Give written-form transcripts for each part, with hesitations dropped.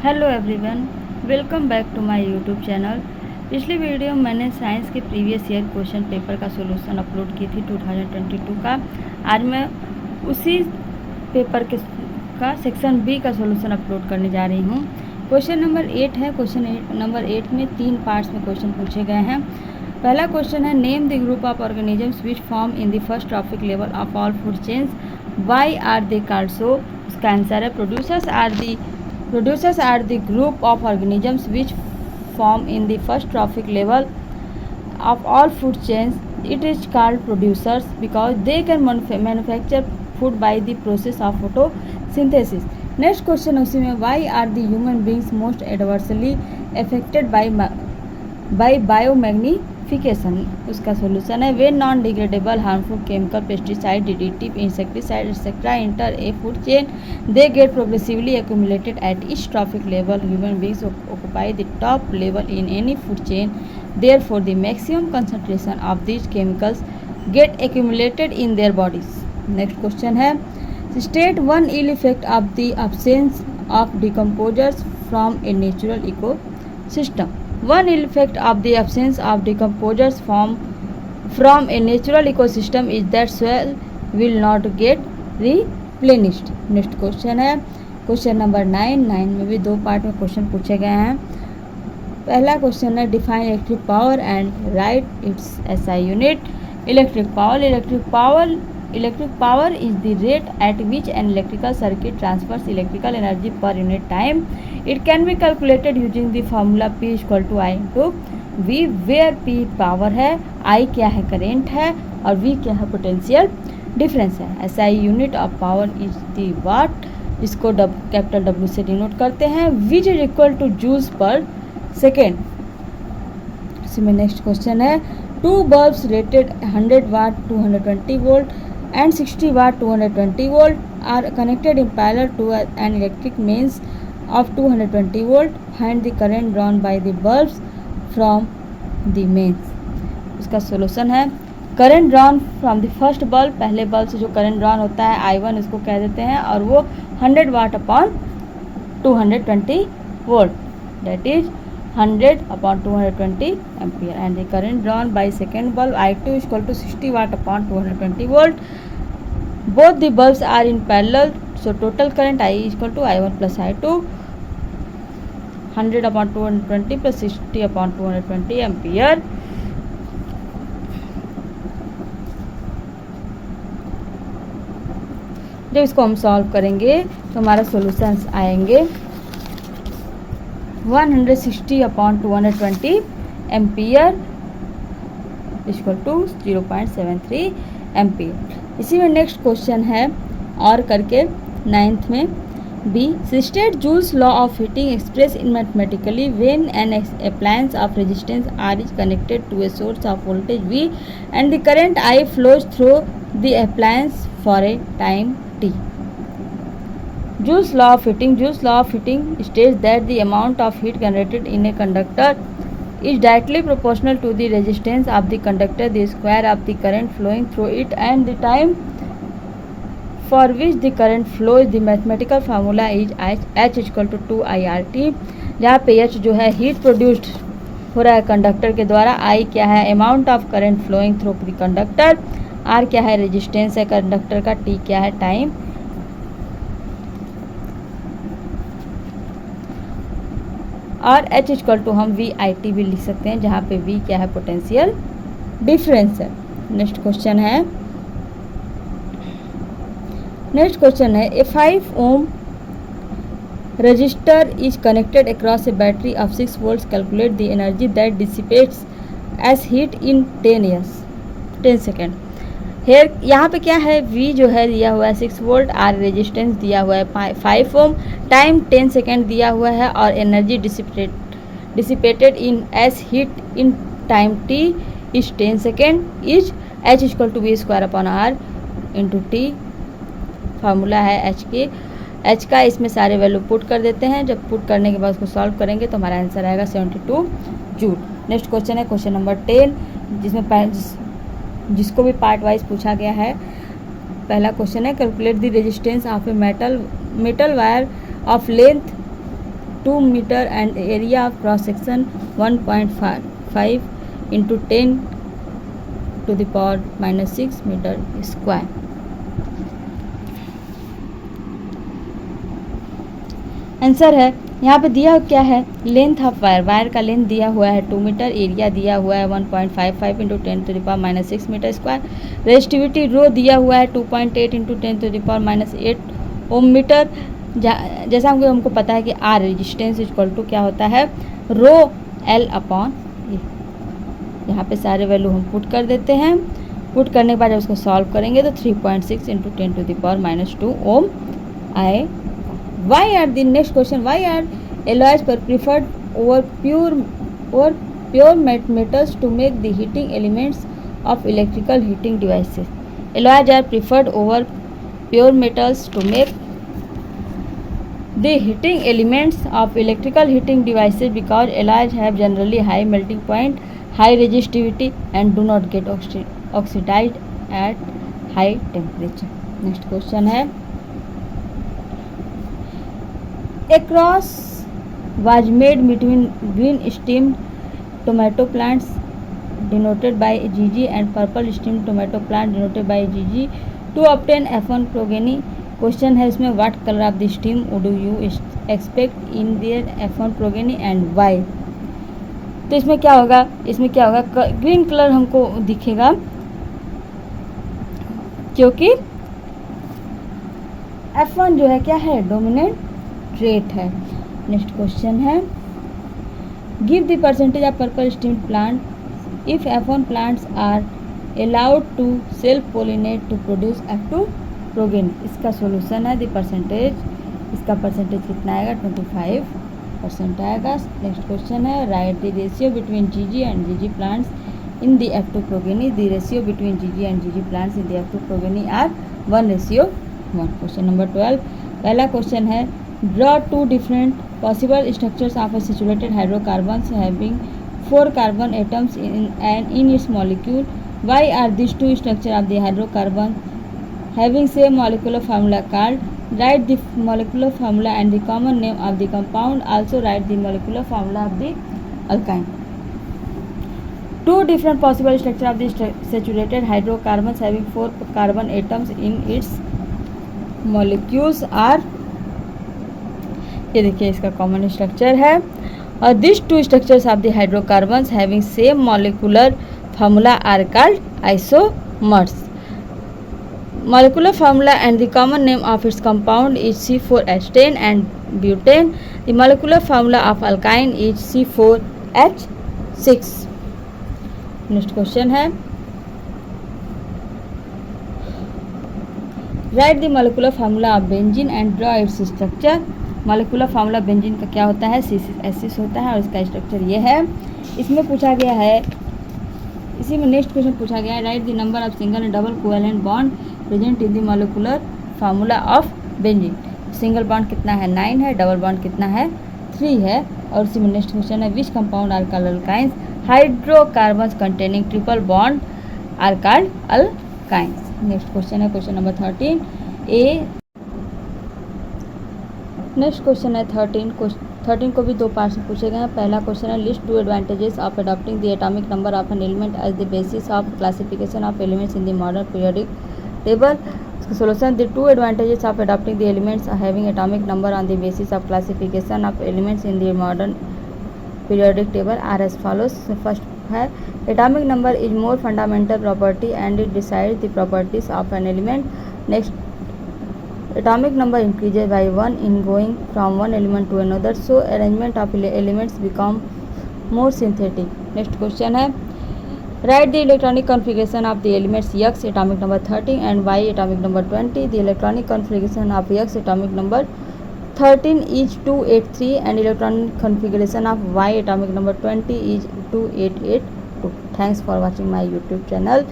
Hello everyone, welcome back to my YouTube channel. पिछली video में मैंने साइंस के प्रीवियस ईयर क्वेश्चन पेपर का सॉल्यूशन अपलोड की थी 2022 का। आज मैं उसी पेपर के का सेक्शन बी का सॉल्यूशन अपलोड करने जा रही हूँ। क्वेश्चन नंबर 8 है। क्वेश्चन नंबर 8 में 3 पार्ट्स में क्वेश्चन पूछे गए हैं। पहला क्वेश्चन है, name the group of organisms which form in the first trophic level of all food chains, why are they called so. उसका आंसर है, Producers are the group of organisms which form in the first trophic level of all food chains. It is called producers because they can manufacture food by the process of photosynthesis. Next question उसी में, why are the human beings most adversely affected by biomagnification? उसका solution है, when non degradable harmful chemical pesticide, DDT, insecticide etc. enter a food chain, they get progressively accumulated at each trophic level. Human beings occupy the top level in any food chain, therefore the maximum concentration of these chemicals get accumulated in their bodies. Next question है, state one ill effect of the absence of decomposers from a natural ecosystem. One ill effect of the absence of decomposers from a natural ecosystem is that soil will not get replenished. Next question है question number 9 में भी 2 part में question पूछे गए हैं। पहला question है, define electric power and right it's SI unit. Electric power is the rate at which an electrical circuit transfers electrical energy per unit time. It can be calculated using the formula P = I into V, where P power है, I क्या है, current है, और V क्या है, potential difference है। SI unit of power is the watt, जिसको capital W से डिनोट करते हैं, which is equal to joules per second. इसमें नेक्स्ट क्वेश्चन है, 2 bulbs rated 100 watt 220 volt and 60 watt 220 volt are connected in parallel to an electric mains of 220 volt. Find the current drawn by the bulbs from the mains. इसका solution है, current drawn from the first bulb, पहले bulb से जो current drawn होता है I1 इसको कह देते हैं, और वो 100 watt upon 220 volt, that is 100 upon 220 ampere, and the current drawn by second bulb I2 is equal to 60 watt upon 220 volt. Both the bulbs are in parallel, so total current I is equal to I1 plus I2, 100 upon 220 plus 60 upon 220 ampere. जब इसको हम solve करेंगे तो हमारा solutions आएंगे 160 upon 220 ampere equal to 0.73 ampere. इसी में next question है और करके 9th में, B, state Joule's law of heating express in mathematically when an appliance of resistance R is connected to a source of voltage V and the current I flows through the appliance for a time T. Joule's law of heating states that the amount of heat generated in a conductor is directly proportional to the resistance of the conductor, the square of the current flowing through it, and the time for which the current flows. The mathematical formula is H equal to 2IRT, जहाँ पे H जो है heat produced हो रहा है conductor के द्वारा, I क्या है, amount of current flowing through the conductor, R क्या है, रेजिस्टेंस है कंडक्टर का, T क्या है, टाइम, और H इक्वल टू हम VIT भी लिख सकते हैं, जहाँ पे V क्या है, पोटेंशियल डिफरेंस है। नेक्स्ट क्वेश्चन है, a 5 ohm resistor is connected across a battery of 6 volts. Calculate the energy that dissipates as heat in 10 second. Here यहाँ पे क्या है, V जो है दिया हुआ है 6 वोल्ट, R रेजिस्टेंस दिया हुआ है 5 ओम, टाइम 10 सेकेंड दिया हुआ है, और energy dissipated in as heat in time T is 10 second, is H equal to V square upon R into T। Formula है H का, इसमें सारे वैल्यू पुट कर देते हैं। जब पुट करने के बाद उसको सॉल्व करेंगे तो हमारा आंसर आएगा 72 जूल। नेक्स्ट क्वेश्चन है क्वेश्चन नंबर 10, जिसको भी पार्ट वाइज पूछा गया है। पहला क्वेश्चन है, calculate the resistance of a metal wire of length 2 meter and area of cross section 1.5 into 10 to the power minus 6 meter square. Answer है यहाँ पे दिया क्या है, लेंथ ऑफ वायर का लेंथ दिया हुआ है 2 मीटर, एरिया दिया हुआ है 1.55 into 10 to the power minus 6 metre square, resistivity rho दिया हुआ है 2.8 into 10 to the power minus 8 ohm metre. जैसा हमको पता है कि आर रेजिस्टेंस इक्वल टू क्या होता है, रो एल अपॉन ए। यहाँ पे सारे वैल्यू हम पुट कर देते हैं, पुट करने के बाद जब उसको सॉल्व करेंगे तो 3.6 into 10 to the power minus 2 ohm आए। Why are the next question? Why are alloys preferred over pure metals to make the heating elements of electrical heating devices? Alloys are preferred over pure metals to make the heating elements of electrical heating devices because alloys have generally high melting point, high resistivity, and do not get oxidized at high temperature. Next question है, a cross was made between green steamed tomato plants denoted by GG and purple steamed tomato plant denoted by GG to obtain F1 progeny. Question है इसमें, what color of the steam would you expect in their F1 progeny and why? तो इसमें क्या होगा, green colour हमको दिखेगा क्योंकि F1 जो है क्या है, डोमिनेंट ट्रेट है। नेक्स्ट क्वेश्चन है, give the percentage of purple stemmed plant if F1 plants are allowed to self pollinate to produce F2 progeny. इसका सॉल्यूशन है द परसेंटेज, इसका परसेंटेज कितना आएगा, 25% आएगा। नेक्स्ट क्वेश्चन है, write the ratio between GG and GG plants in the F2 progeny. The ratio between GG and GG plants in the F2 progeny are 1:1। Question number 12, पहला question है, draw two different possible structures of a saturated hydrocarbons having 4 carbon atoms in its molecule. Why are these two structures of the hydrocarbon having same molecular formula called? Write the molecular formula and the common name of the compound. Also write the molecular formula of the alkyne. Two different possible structures of the saturated hydrocarbons having 4 carbon atoms in its molecules are, ये देखिए इसका common structure है, और this two structures of the hydrocarbons having same molecular formula are called isomers. Molecular formula and the common name of its compound is C4H10 and butane. The molecular formula of alkyne is C4H6। Next question है, write the molecular formula of benzene and draw its structure. Molecular formula benzene का क्या होता है, C6H6 होता है और इसका structure ये है। इसमें पूछा गया है, इसी में नेक्स्ट क्वेश्चन पूछा गया है, write the number of single and double covalent bond present in the molecular formula of benzene. Single bond कितना है, 9 है, डबल बॉन्ड कितना है, 3 है। और इसी में नेक्स्ट क्वेश्चन है, which compound are called alkynes. Hydrocarbons containing triple bond are called alkynes. Next question है क्वेश्चन नंबर 13 नेक्स्ट क्वेश्चन है 13 को भी 2 पार्ट्स में पूछे गए हैं। पहला क्वेश्चन है, list 2 advantages of adopting the atomic number of an element as the basis of classification of elements in the modern periodic table. इसका solution, the 2 advantages of adopting the elements having atomic number on the basis of classification of elements in the modern periodic table are as follows. First है, atomic number is more fundamental property and it decides the properties of an element. Next, atomic number increases by 1 in going from one element to another, so arrangement of elements become more synthetic. Next question है, write the electronic configuration of the elements X atomic number 13 and Y atomic number 20. The electronic configuration of X atomic number 13 is 283 and electronic configuration of Y atomic number 20 is 2882. Thanks for watching my YouTube channel.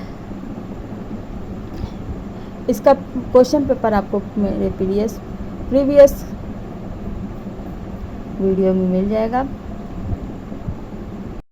इसका question paper आपको मेरे previous video में मिल जाएगा।